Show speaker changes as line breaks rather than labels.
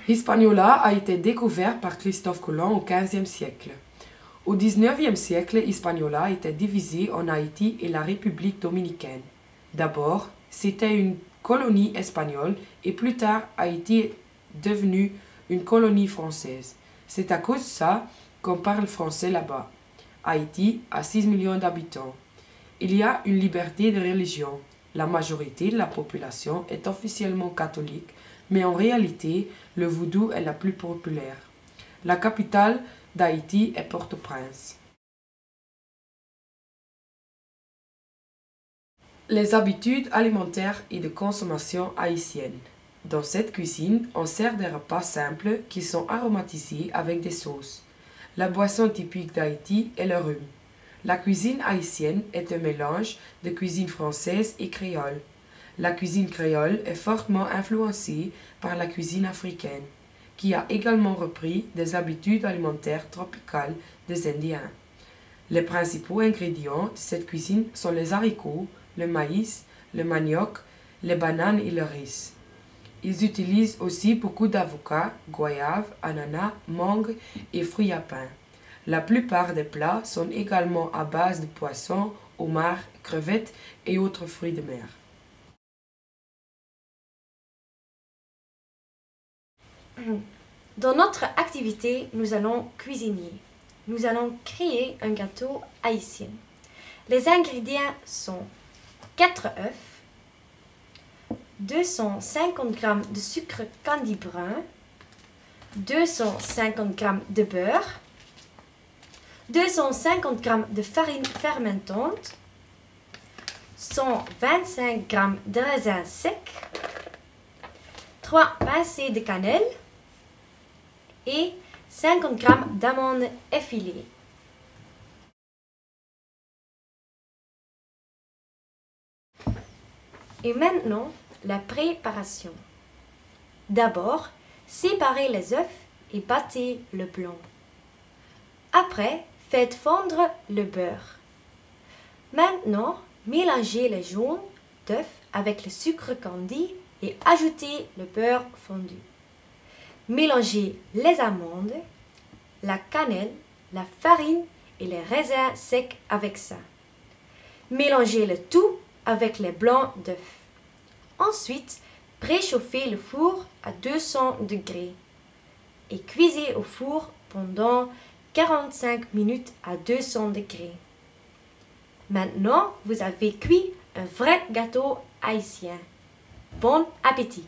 Hispaniola a été découvert par Christophe Colomb au XVe siècle. Au XIXe siècle, Hispaniola était divisé en Haïti et la République dominicaine. D'abord, c'était une colonie espagnole et plus tard, Haïti est devenu une colonie française. C'est à cause de ça qu'on parle français là-bas. Haïti a 6 millions d'habitants. Il y a une liberté de religion. La majorité de la population est officiellement catholique, mais en réalité, le vaudou est la plus populaire. La capitale d'Haïti est Port-au-Prince. Les habitudes alimentaires et de consommation haïtiennes. Dans cette cuisine, on sert des repas simples qui sont aromatisés avec des sauces. La boisson typique d'Haïti est le rhum. La cuisine haïtienne est un mélange de cuisine française et créole. La cuisine créole est fortement influencée par la cuisine africaine, qui a également repris des habitudes alimentaires tropicales des Indiens. Les principaux ingrédients de cette cuisine sont les haricots, le maïs, le manioc, les bananes et le riz. Ils utilisent aussi beaucoup d'avocats, goyaves, ananas, mangues et fruits à pain. La plupart des plats sont également à base de poissons, homards, crevettes et autres fruits de mer.
Dans notre activité, nous allons cuisiner. Nous allons créer un gâteau haïtien. Les ingrédients sont 4 œufs, 250 g de sucre candi brun, 250 g de beurre, 250 g de farine fermentante, 125 g de raisin sec, 3 pincées de cannelle et 50 g d'amandes effilées. Et maintenant, la préparation. D'abord, séparez les œufs et battez le blanc. Après, faites fondre le beurre. Maintenant, mélangez les jaunes d'œufs avec le sucre candi et ajoutez le beurre fondu. Mélangez les amandes, la cannelle, la farine et les raisins secs avec ça. Mélangez le tout avec les blancs d'œufs. Ensuite, préchauffez le four à 200 degrés et cuisez au four pendant 45 minutes à 200 degrés. Maintenant, vous avez cuit un vrai gâteau haïtien. Bon appétit!